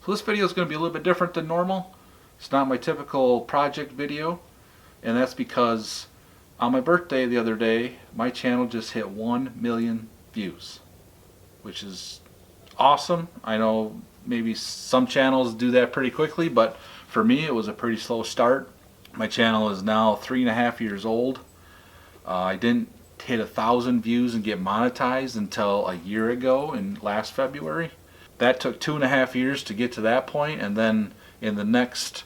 So this video is going to be a little bit different than normal. It's not my typical project video, and that's because on my birthday the other day, my channel just hit 1 million views, which is awesome. I know maybe some channels do that pretty quickly, but for me it was a pretty slow start. My channel is now 3.5 years old. I didn't hit 1,000 views and get monetized until a year ago in last February. That took 2.5 years to get to that point, and then in the next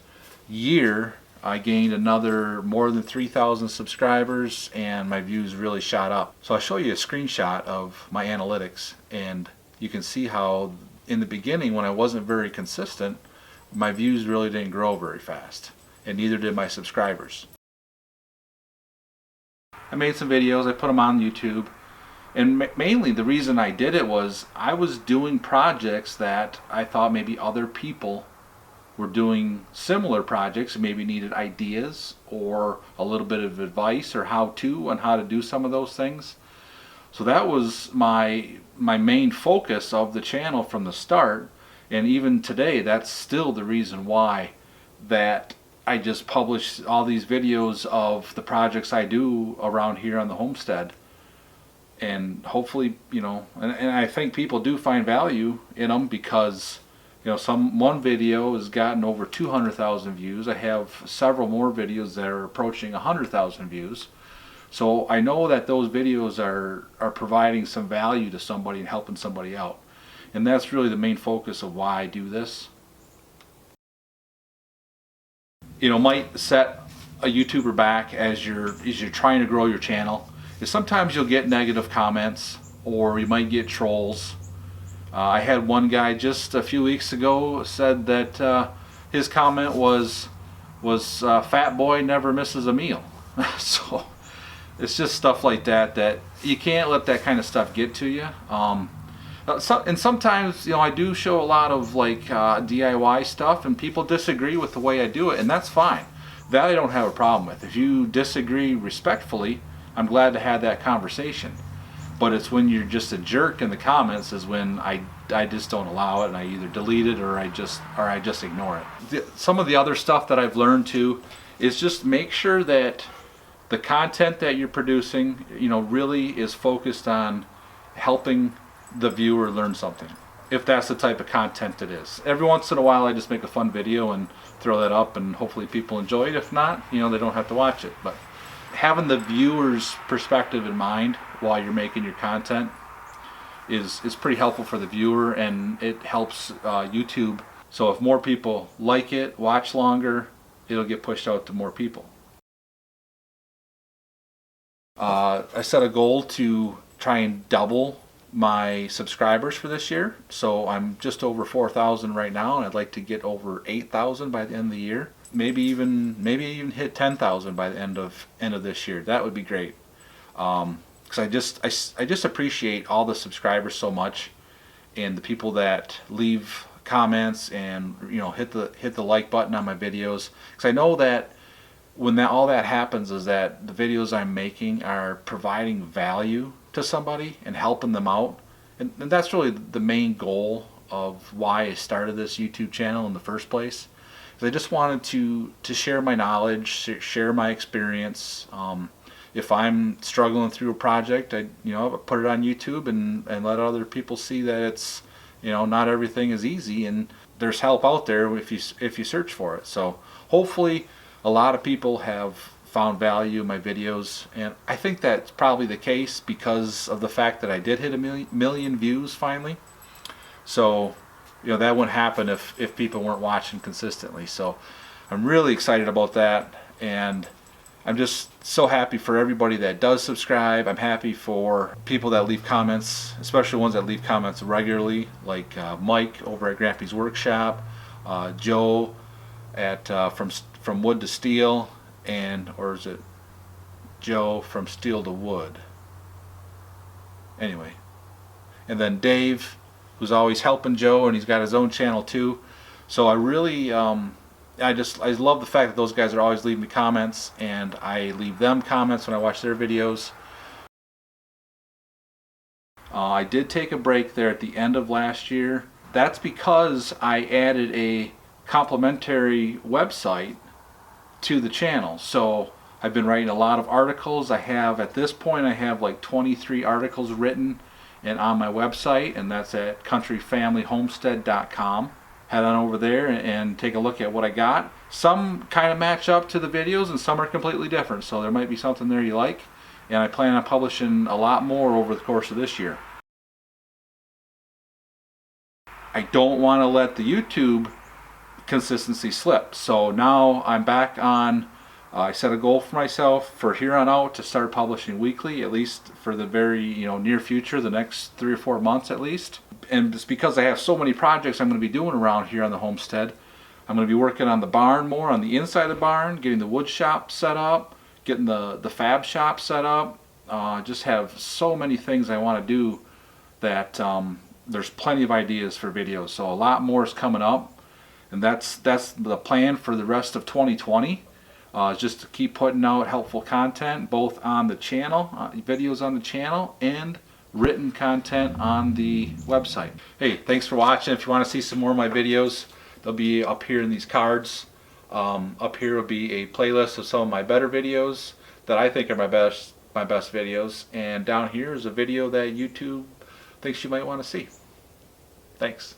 year I gained another more than 3,000 subscribers and my views really shot up. So I'll show you a screenshot of my analytics, and you can see how in the beginning when I wasn't very consistent, my views really didn't grow very fast, and neither did my subscribers. I made some videos, I put them on YouTube, and mainly the reason I did it was I was doing projects that I thought maybe other people were doing similar projects and maybe needed ideas or a little bit of advice or how-to on how to do some of those things. So that was my main focus of the channel from the start, and even today that's still the reason why that I just publish all these videos of the projects I do around here on the homestead. And hopefully, and I think people do find value in them, because one video has gotten over 200,000 views. I have several more videos that are approaching 100,000 views. So I know that those videos are providing some value to somebody and helping somebody out. And that's really the main focus of why I do this. Might set a YouTuber back as you're trying to grow your channel is sometimes you'll get negative comments, or you might get trolls. I had one guy just a few weeks ago said that his comment was fat boy never misses a meal. So it's just stuff like that you can't let that kind of stuff get to you. And sometimes I do show a lot of DIY stuff, and people disagree with the way I do it, and that's fine. That I don't have a problem with. If you disagree respectfully, I'm glad to have that conversation. But it's when you're just a jerk in the comments is when I just don't allow it, and I either delete it or I just ignore it. Some of the other stuff that I've learned too is just make sure that the content that you're producing really is focused on helping the viewer learn something, if that's the type of content it is. Every once in a while I just make a fun video and throw that up, and hopefully people enjoy it. If not, they don't have to watch it. But having the viewer's perspective in mind while you're making your content is pretty helpful for the viewer, and it helps YouTube. So if more people like it, watch longer, it'll get pushed out to more people. I set a goal to try and double my subscribers for this year, so I'm just over 4,000 right now, and I'd like to get over 8,000 by the end of the year. Maybe even hit 10,000 by the end of this year. That would be great, because I just appreciate all the subscribers so much, and the people that leave comments and hit the like button on my videos, because I know that when all that happens is that the videos I'm making are providing value to somebody and helping them out, and that's really the main goal of why I started this YouTube channel in the first place. I just wanted to share my knowledge, share my experience. If I'm struggling through a project, I put it on YouTube and let other people see that it's not everything is easy, and there's help out there if you search for it. So hopefully a lot of people have found value in my videos, and I think that's probably the case because of the fact that I did hit a million views finally. So that wouldn't happen if people weren't watching consistently. So I'm really excited about that, and I'm just so happy for everybody that does subscribe. I'm happy for people that leave comments, especially ones that leave comments regularly, like Mike over at Grampy's Workshop, Joe at from Wood to Steel, or is it Joe from Steel to Wood? Anyway, and then Dave, who's always helping Joe, and he's got his own channel too. So I really I love the fact that those guys are always leaving me comments, and I leave them comments when I watch their videos. I did take a break there at the end of last year that's because I added a complimentary website to the channel. So I've been writing a lot of articles. At this point, I have like 23 articles written and on my website, and that's at countryfamilyhomestead.com. Head on over there and take a look at what I got. Some kind of match up to the videos and some are completely different, so there might be something there you like, and I plan on publishing a lot more over the course of this year. I don't want to let the YouTube consistency slip, so now I'm back on. I set a goal for myself for here on out to start publishing weekly, at least for the very near future, the next 3 or 4 months at least. And it's because I have so many projects I'm going to be doing around here on the homestead. I'm going to be working on the barn more, on the inside of the barn, getting the wood shop set up, getting the fab shop set up. Just have so many things I want to do that there's plenty of ideas for videos. So a lot more is coming up, and that's the plan for the rest of 2020. Just to keep putting out helpful content both on the channel, videos on the channel, and written content on the website. Hey, thanks for watching. If you want to see some more of my videos, they'll be up here in these cards. Up here will be a playlist of some of my better videos that I think are my best videos, and down here is a video that YouTube thinks you might want to see. Thanks.